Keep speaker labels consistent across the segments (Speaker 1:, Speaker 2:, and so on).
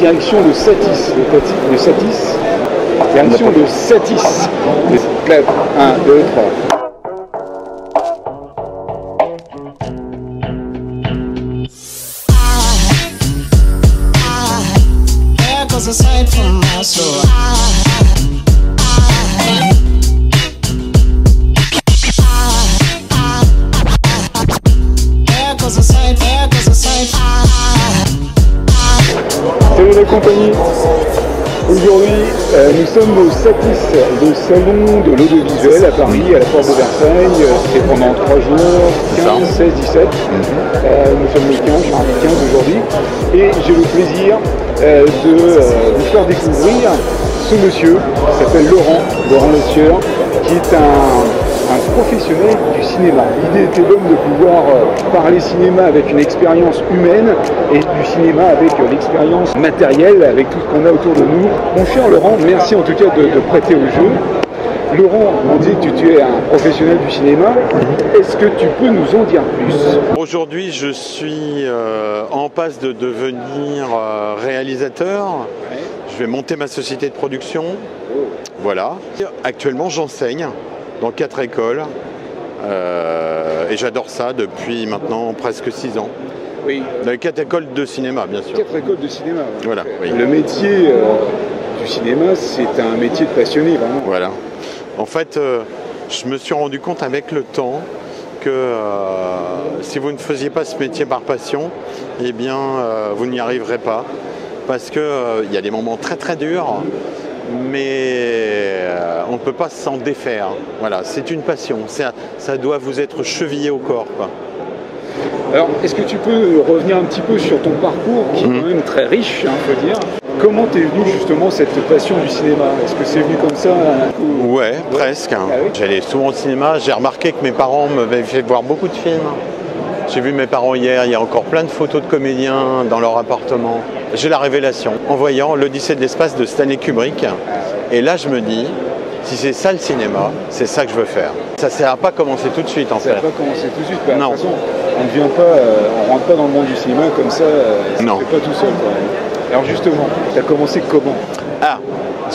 Speaker 1: direction de Satis. De Satis. Direction de Satis. Clap. 1, 2, 3.
Speaker 2: Aside from my soul,
Speaker 1: Salut la compagnie. Aujourd'hui, nous sommes au Satis, le salon de l'audiovisuel à Paris, à la porte de Versailles. C'est pendant 3 jours, 15, 16, 17. Nous sommes le 15, le 15 aujourd'hui. Et j'ai le plaisir de vous faire découvrir ce monsieur qui s'appelle Laurent Lessieur, qui est un professionnel du cinéma. L'idée était bonne de pouvoir parler cinéma avec une expérience humaine et du cinéma avec l'expérience matérielle, avec tout ce qu'on a autour de nous. Mon cher Laurent, merci en tout cas de prêter au jeu. Laurent, on dit que tu es un professionnel du cinéma. Est-ce que tu peux nous en dire plus?
Speaker 3: Aujourd'hui, je suis en passe de devenir réalisateur.
Speaker 1: Ouais.
Speaker 3: Je vais monter ma société de production. Voilà. Actuellement, j'enseigne dans 4 écoles. Et j'adore ça depuis maintenant presque 6 ans.
Speaker 1: Oui.
Speaker 3: Dans les 4 écoles de cinéma, bien sûr.
Speaker 1: 4 écoles de cinéma. Ouais.
Speaker 3: Voilà. Oui.
Speaker 1: Le métier du cinéma, c'est un métier de passionné, vraiment.
Speaker 3: Voilà. En fait, je me suis rendu compte avec le temps que si vous ne faisiez pas ce métier par passion, eh bien, vous n'y arriverez pas. Parce qu'il y a des moments très très durs, mais on ne peut pas s'en défaire. Voilà, c'est une passion. Ça doit vous être chevillé au corps, quoi.
Speaker 1: Alors, est-ce que tu peux revenir un petit peu sur ton parcours, qui est quand même très riche, faut dire. Comment t'es venu justement cette passion du cinéma? Est-ce que c'est venu comme ça
Speaker 3: Ouais, presque.
Speaker 1: Ah oui.
Speaker 3: J'allais souvent au cinéma. J'ai remarqué que mes parents m'avaient fait voir beaucoup de films. J'ai vu mes parents hier, il y a encore plein de photos de comédiens dans leur appartement. J'ai la révélation en voyant l'Odyssée de l'espace de Stanley Kubrick. Et là, je me dis, si c'est ça le cinéma, c'est ça que je veux faire. Ça n'a pas commencé tout de suite, en fait.
Speaker 1: Ça n'a pas commencé tout de suite. Bah,
Speaker 3: Non.
Speaker 1: De toute façon, on ne vient pas, on rentre pas dans le monde du cinéma comme ça. Ça ne
Speaker 3: Non.
Speaker 1: fait pas tout seul, quoi. Alors justement, tu as commencé comment?
Speaker 3: Ah,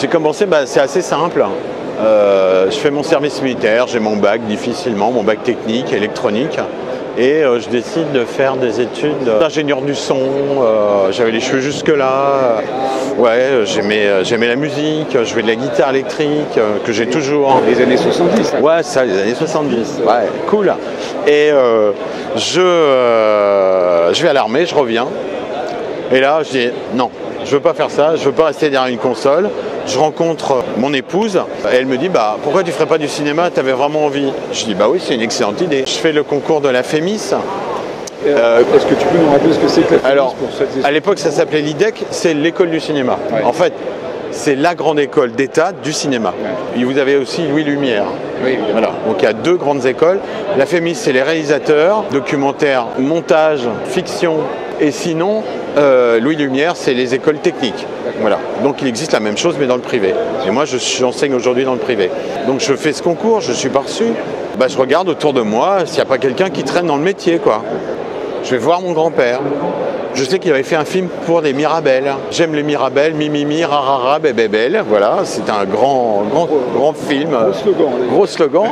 Speaker 3: j'ai commencé, c'est assez simple. Je fais mon service militaire, j'ai mon bac difficilement, mon bac technique, électronique. Et je décide de faire des études d'ingénieur du son. J'avais les cheveux jusque-là. Ouais, j'aimais la musique, je jouais de la guitare électrique, que j'ai toujours.
Speaker 1: Les années 70. Hein.
Speaker 3: Ouais, ça, les années 70. Ouais, cool. Et je vais à l'armée, je reviens. Et là, je dis non, je veux pas faire ça, je veux pas rester derrière une console. Je rencontre mon épouse et elle me dit pourquoi tu ferais pas du cinéma, tu avais vraiment envie? Je dis oui, c'est une excellente idée. Je fais le concours de la FEMIS.
Speaker 1: Est-ce que tu peux nous rappeler ce que c'est que la FEMIS?
Speaker 3: Alors,
Speaker 1: pour celles et
Speaker 3: à l'époque ça s'appelait l'IDEC, c'est l'école du cinéma.
Speaker 1: Ouais.
Speaker 3: En fait, c'est la grande école d'État du cinéma. Ouais. Et vous avez aussi Louis Lumière.
Speaker 1: Oui,
Speaker 3: voilà. Donc il y a 2 grandes écoles. La FEMIS, c'est les réalisateurs, documentaires, montage, fiction. Et sinon, Louis Lumière, c'est les écoles techniques. Voilà. Donc il existe la même chose, mais dans le privé. Et moi, j'enseigne aujourd'hui dans le privé. Donc je fais ce concours, je suis pas reçu. Je regarde autour de moi s'il n'y a pas quelqu'un qui traîne dans le métier, quoi. Je vais voir mon grand-père. Je sais qu'il avait fait un film pour les Mirabelles. J'aime les Mirabelles, mimimi, rarara, bébébelle. Voilà, c'est un grand film. Gros slogan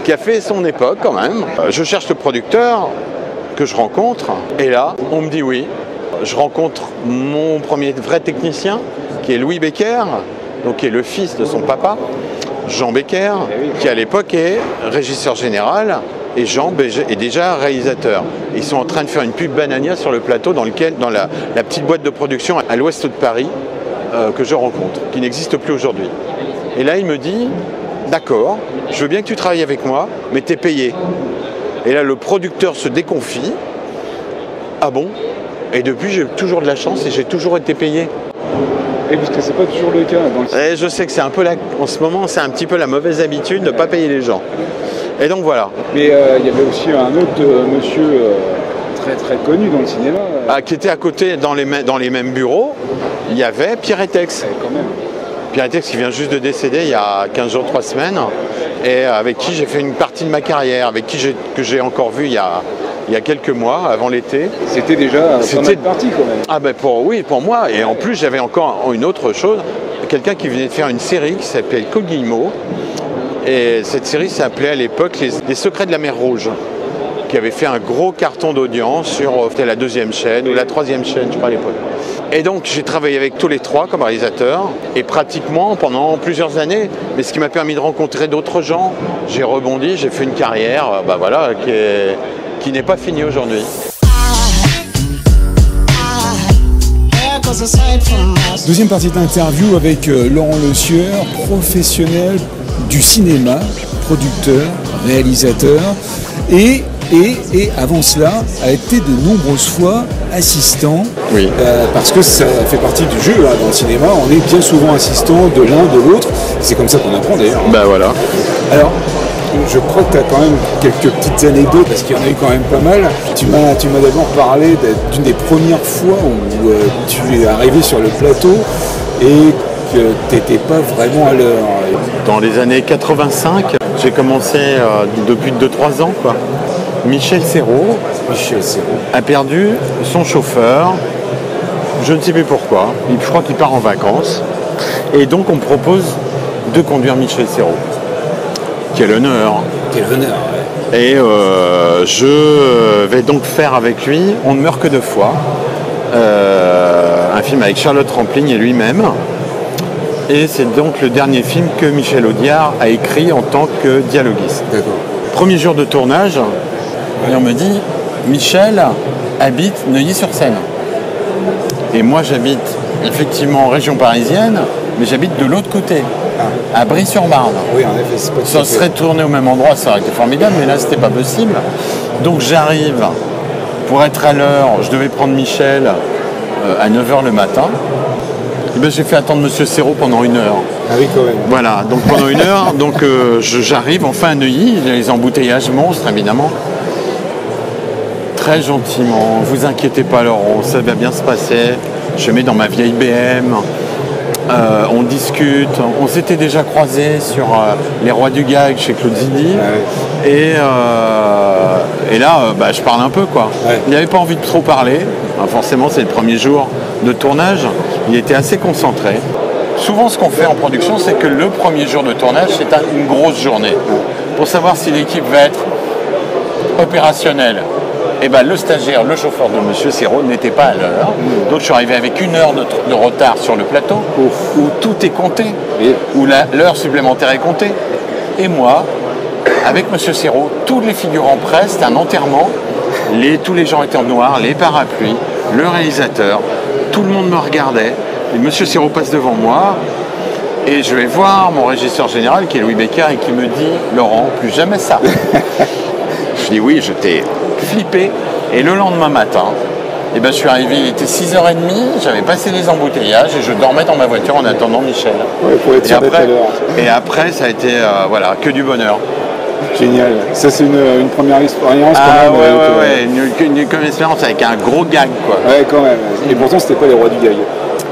Speaker 3: qui a fait son époque quand même. Je cherche le producteur que je rencontre et là, on me dit oui. Je rencontre mon premier vrai technicien qui est Louis Becker, donc qui est le fils de son papa, Jean Becker, qui à l'époque est régisseur général. Et Jean est déjà réalisateur. Ils sont en train de faire une pub Banania sur le plateau dans la petite boîte de production à l'ouest de Paris que je rencontre, qui n'existe plus aujourd'hui. Et là, il me dit, d'accord, je veux bien que tu travailles avec moi, mais t'es payé. Et là, le producteur se déconfie. Ah bon? Et depuis, j'ai toujours de la chance et j'ai toujours été payé.
Speaker 1: Et parce que c'est pas toujours le cas.
Speaker 3: Et je sais que c'est un peu en ce moment, c'est un petit peu la mauvaise habitude de ne pas payer les gens. Et donc voilà.
Speaker 1: Mais il y avait aussi un autre monsieur très très connu dans le cinéma.
Speaker 3: Qui était à côté dans les mêmes bureaux, il y avait Pierre Etex.
Speaker 1: Quand même.
Speaker 3: Pierre Etex qui vient juste de décéder il y a 15 jours, 3 semaines, et avec qui j'ai fait une partie de ma carrière, avec qui j'ai encore vu il y a il y a quelques mois, avant l'été.
Speaker 1: C'était déjà pas mal parti quand même.
Speaker 3: Ah ben pour moi. Et en plus, j'avais encore une autre chose. Quelqu'un qui venait de faire une série qui s'appelait Code Guillemot. Et cette série s'appelait à l'époque Les Secrets de la Mer Rouge, qui avait fait un gros carton d'audience sur la 2e chaîne ou la 3e chaîne, je crois, à l'époque. Et donc j'ai travaillé avec tous les 3 comme réalisateur, et pratiquement pendant plusieurs années, mais ce qui m'a permis de rencontrer d'autres gens. J'ai rebondi, j'ai fait une carrière qui n'est pas finie aujourd'hui.
Speaker 4: Deuxième partie d'interview avec Laurent Le Sueur, professionnel du cinéma, producteur, réalisateur, et avant cela a été de nombreuses fois assistant,
Speaker 3: oui.
Speaker 4: Parce que ça fait partie du jeu dans le cinéma, on est bien souvent assistant de l'un, de l'autre, c'est comme ça qu'on apprend d'ailleurs.
Speaker 3: Ben voilà.
Speaker 4: Alors, je crois que tu as quand même quelques petites anecdotes, parce qu'il y en a eu quand même pas mal. Tu m'as d'abord parlé d'une des premières fois où tu es arrivé sur le plateau et que tu n'étais pas vraiment à l'heure.
Speaker 3: Dans les années 85, j'ai commencé depuis 2-3 ans, quoi. Michel Serrault a perdu son chauffeur, je ne sais plus pourquoi, je crois qu'il part en vacances, et donc on me propose de conduire Michel Serrault. Quel honneur.
Speaker 4: Quel honneur, ouais.
Speaker 3: Et je vais donc faire avec lui On ne meurt que 2 fois, un film avec Charlotte Rampling et lui-même. Et c'est donc le dernier film que Michel Audiard a écrit en tant que dialoguiste.
Speaker 4: D'accord.
Speaker 3: Premier jour de tournage, et on me dit Michel habite Neuilly-sur-Seine. Et moi j'habite effectivement en région parisienne, mais j'habite de l'autre côté, à Brie-sur-Marne.
Speaker 4: Oui, en effet, c'est pas
Speaker 3: Ça serait tourné au même endroit, ça aurait été formidable, mais là c'était pas possible. Donc j'arrive, pour être à l'heure, je devais prendre Michel à 9h le matin. Et ben, j'ai fait attendre Monsieur Serrault pendant 1 heure.
Speaker 4: Ah oui, quand même.
Speaker 3: Voilà, donc pendant 1 heure, donc j'arrive enfin à Neuilly, les embouteillages monstres évidemment. Très gentiment, vous inquiétez pas Laurent, ça va bien se passer. Je mets dans ma vieille BM, on discute, on s'était déjà croisés sur Les Rois du Gag chez Claude Zidi. Ah ouais. Et là, je parle un peu quoi. Ouais. Il n'avait pas envie de trop parler, forcément c'est le premier jour de tournage, il était assez concentré. Souvent ce qu'on fait en production, c'est que le premier jour de tournage, c'est une grosse journée. Pour savoir si l'équipe va être opérationnelle. Et le stagiaire, le chauffeur de Monsieur Serrault n'était pas à l'heure. Donc je suis arrivé avec 1 heure de retard sur le plateau, où tout est compté, où l'heure supplémentaire est comptée. Et moi, avec Monsieur Serrault, tous les figurants prêts, c'était un enterrement. Tous les gens étaient en noir, les parapluies, le réalisateur, tout le monde me regardait. Et Monsieur Serrault passe devant moi. Et je vais voir mon régisseur général, qui est Louis Becker, et qui me dit « Laurent, plus jamais ça ». Je dis oui, j'étais flippé. Et le lendemain matin, je suis arrivé, il était 6h30, j'avais passé les embouteillages et je dormais dans ma voiture en attendant Michel.
Speaker 4: Ouais, pour être sûr d'être à l'heure.
Speaker 3: Et après, ça a été que du bonheur.
Speaker 4: Génial. Ça, c'est une première expérience
Speaker 3: quand
Speaker 4: même.
Speaker 3: Une expérience avec un gros gag, quoi.
Speaker 4: Ouais, quand même. Et pourtant, c'était pas les Rois du Gag.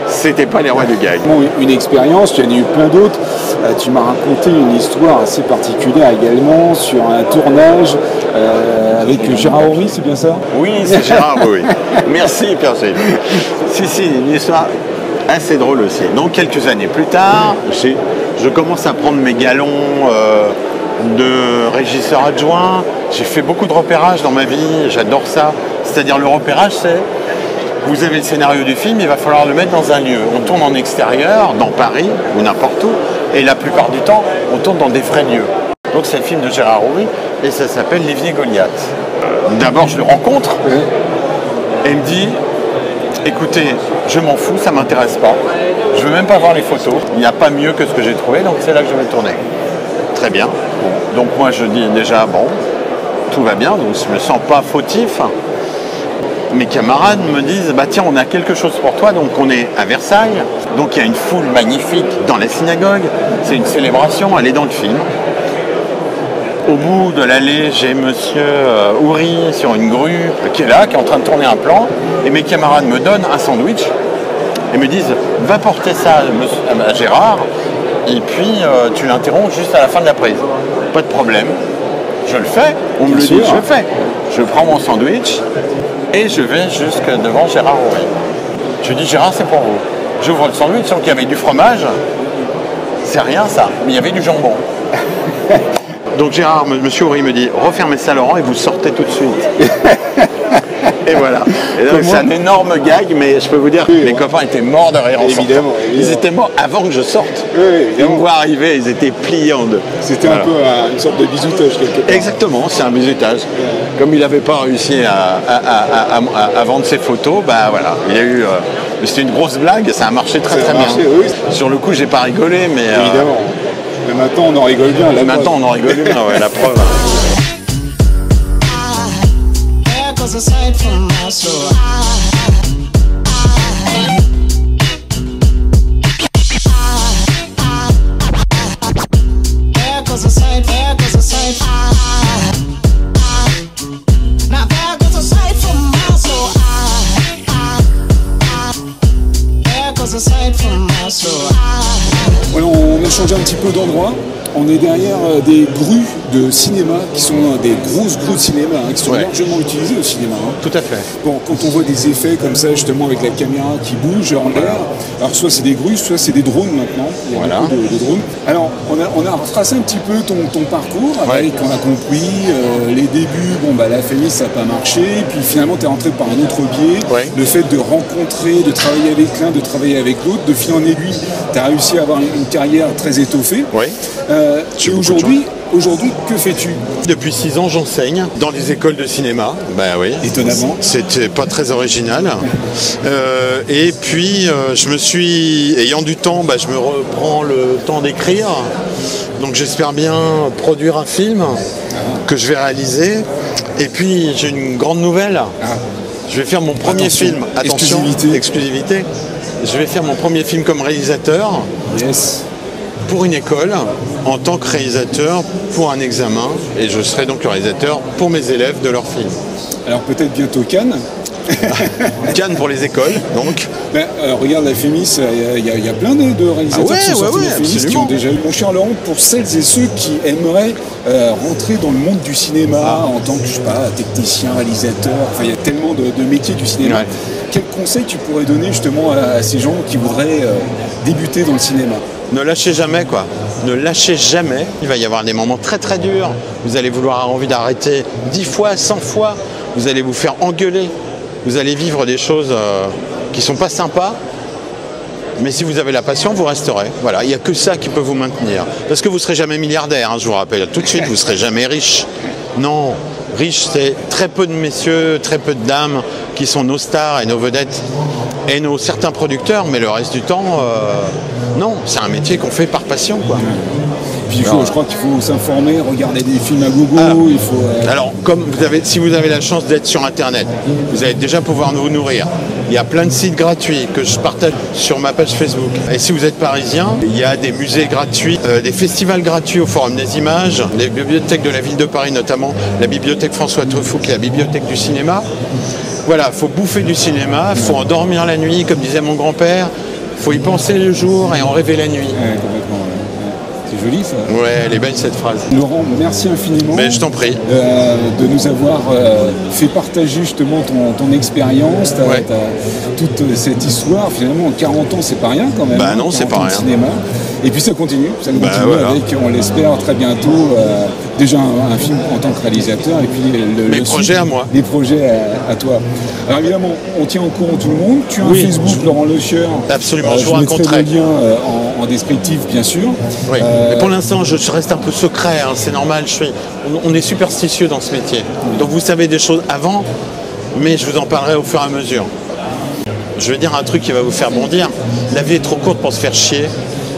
Speaker 3: C'était pas les Rois du Gag.
Speaker 4: Une expérience, tu en as eu plein d'autres. Tu m'as raconté une histoire assez particulière également sur un tournage avec Gérard Horry, c'est bien ça?
Speaker 3: Oui, c'est Gérard Horry. Merci Pierre-Gilles. Si, une histoire assez drôle aussi. Donc quelques années plus tard, je commence à prendre mes galons de régisseur adjoint. J'ai fait beaucoup de repérage dans ma vie, j'adore ça. C'est-à-dire le repérage, c'est vous avez le scénario du film, il va falloir le mettre dans un lieu. On tourne en extérieur, dans Paris ou n'importe où, et la plupart du temps, on tourne dans des vrais lieux. Donc c'est le film de Gérard Horry, et ça s'appelle Lévy Goliath. D'abord, je le rencontre, et il me dit, écoutez, je m'en fous, ça m'intéresse pas. Je veux même pas voir les photos, il n'y a pas mieux que ce que j'ai trouvé, donc c'est là que je vais tourner. Très bien. Donc moi, je dis déjà, bon, tout va bien, donc je me sens pas fautif. Mes camarades me disent, tiens, on a quelque chose pour toi, donc on est à Versailles, donc il y a une foule magnifique dans la synagogue, c'est une célébration, elle est dans le film. Au bout de l'allée, j'ai monsieur Horry sur une grue qui est là, qui est en train de tourner un plan, et mes camarades me donnent un sandwich et me disent, va porter ça à Gérard, et puis tu l'interromps juste à la fin de la prise. Pas de problème, je le fais, on me le dit, je le fais. Je prends mon sandwich et je vais jusque devant Gérard Houry. Je lui dis, Gérard, c'est pour vous. J'ouvre le sandwich, donc il y avait du fromage. C'est rien ça, mais il y avait du jambon. Donc Gérard, monsieur Houry me dit, refermez ça Laurent et vous sortez tout de suite. Et voilà. Et donc c'est un énorme gag, mais je peux vous dire que mes copains étaient morts de rire en sortant. Ils étaient morts avant que je sorte. Ils me voient arriver, ils étaient pliés en deux.
Speaker 4: C'était un peu une sorte de bisoutage quelque part.
Speaker 3: Exactement, c'est un bisoutage. Comme il n'avait pas réussi à vendre ses photos, bah voilà, il y a eu. C'était une grosse blague, ça a marché très bien.
Speaker 4: Oui.
Speaker 3: Sur le coup, j'ai pas rigolé, mais.
Speaker 4: Évidemment. Mais maintenant, on en rigole bien.
Speaker 3: Maintenant, on en rigole bien, ouais, la preuve.
Speaker 2: Was a sight from my soul. There goes a sight, there goes a sight. Now there goes a sight from my soul. There goes a sight from my soul.
Speaker 4: Voilà, on a changé un petit peu d'endroit. On est derrière des grues de cinéma qui sont des grosses grues de cinéma qui sont largement utilisées au cinéma.
Speaker 3: Tout à fait.
Speaker 4: Bon, quand on voit des effets comme ça, justement avec la caméra qui bouge en l'air, alors soit c'est des grues, soit c'est des drones maintenant. Il y a beaucoup de drones. Alors, on a retracé un petit peu ton parcours avec, on a compris, les débuts, la famille ça n'a pas marché, puis finalement tu es rentré par un autre biais, le fait de rencontrer, de travailler avec l'un, de travailler avec l'autre, de fil en aiguille, tu as réussi à avoir une carrière très étoffée. Et aujourd'hui, que fais-tu?
Speaker 3: Depuis 6 ans, j'enseigne dans les écoles de cinéma. Ben oui.
Speaker 4: Étonnamment.
Speaker 3: C'était pas très original. Et puis, ayant du temps, je me reprends le temps d'écrire. Donc j'espère bien produire un film que je vais réaliser. Et puis, j'ai une grande nouvelle. Je vais faire mon premier film. Attention, exclusivité. Je vais faire mon premier film comme réalisateur.
Speaker 4: Yes.
Speaker 3: Pour une école, en tant que réalisateur, pour un examen, et je serai donc le réalisateur pour mes élèves de leur film.
Speaker 4: Alors peut-être bientôt Cannes.
Speaker 3: Cannes pour les écoles, donc.
Speaker 4: Regarde la Fémis, il y a plein de réalisateurs qui sont sortis de la Fémis qui ont déjà eu. Mon cher Laurent, pour celles et ceux qui aimeraient rentrer dans le monde du cinéma en tant que, je sais pas, technicien, réalisateur, il y a tellement de métiers du cinéma. Quel conseil tu pourrais donner justement à ces gens qui voudraient débuter dans le cinéma?
Speaker 3: Ne lâchez jamais, quoi. Ne lâchez jamais. Il va y avoir des moments très très durs. Vous allez vouloir avoir envie d'arrêter 10 fois, 100 fois. Vous allez vous faire engueuler. Vous allez vivre des choses qui sont pas sympas. Mais si vous avez la passion, vous resterez. Voilà, il n'y a que ça qui peut vous maintenir. Parce que vous ne serez jamais milliardaire, je vous rappelle. Tout de suite, vous ne serez jamais riche. Non, riche, c'est très peu de messieurs, très peu de dames qui sont nos stars et nos vedettes et certains producteurs, mais le reste du temps, non, c'est un métier qu'on fait par passion, quoi.
Speaker 4: Puis je crois qu'il faut s'informer, regarder des films à gogo. Il faut,
Speaker 3: Alors, si vous avez la chance d'être sur Internet, vous allez déjà pouvoir vous nourrir. Il y a plein de sites gratuits que je partage sur ma page Facebook. Et si vous êtes parisien, il y a des musées gratuits, des festivals gratuits au Forum des Images, les bibliothèques de la ville de Paris, notamment la bibliothèque François Truffaut, qui est la bibliothèque du cinéma. Voilà, il faut bouffer du cinéma, il faut en dormir la nuit, comme disait mon grand-père. Il faut y penser le jour et en rêver la nuit.
Speaker 4: C'est joli ça.
Speaker 3: Ouais, elle est belle cette phrase.
Speaker 4: Laurent, merci infiniment.
Speaker 3: Mais je t'en prie.
Speaker 4: De nous avoir fait partager justement ton expérience, toute cette histoire. Finalement, en 40 ans, c'est pas rien quand même.
Speaker 3: Bah non, c'est pas rien.
Speaker 4: Cinéma. Et puis ça continue avec, on l'espère, très bientôt, déjà un film en tant que réalisateur et puis
Speaker 3: les projets à moi.
Speaker 4: Les projets à toi. Alors évidemment, on tient au courant tout le monde. Tu as un Facebook, Laurent Lechieur.
Speaker 3: Absolument, je vous
Speaker 4: raconterai. Je mettrai le lien en descriptif, bien sûr.
Speaker 3: Oui. Mais pour l'instant, je reste un peu secret, c'est normal. On est superstitieux dans ce métier. Donc vous savez des choses avant, mais je vous en parlerai au fur et à mesure. Je vais dire un truc qui va vous faire bondir. La vie est trop courte pour se faire chier.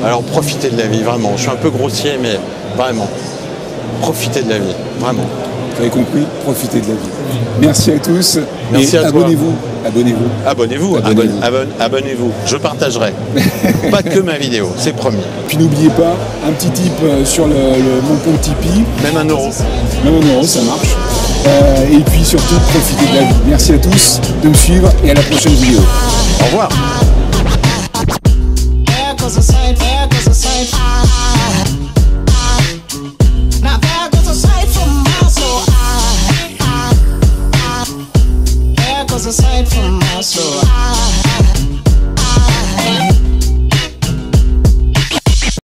Speaker 3: Alors profitez de la vie, vraiment. Je suis un peu grossier, mais vraiment. Profitez de la vie, vraiment.
Speaker 4: Vous avez compris, profitez de la vie. Merci à tous.
Speaker 3: Merci à toi.
Speaker 4: Abonnez-vous.
Speaker 3: Abonnez-vous. Je partagerai. Pas que ma vidéo, c'est promis.
Speaker 4: Puis n'oubliez pas, un petit tip sur mon compte Tipeee.
Speaker 3: Même €1.
Speaker 4: Même €1, ça marche. Et puis surtout, profitez de la vie. Merci à tous de me suivre et à la prochaine vidéo.
Speaker 3: Au revoir.
Speaker 2: There goes a sight, there goes a sight.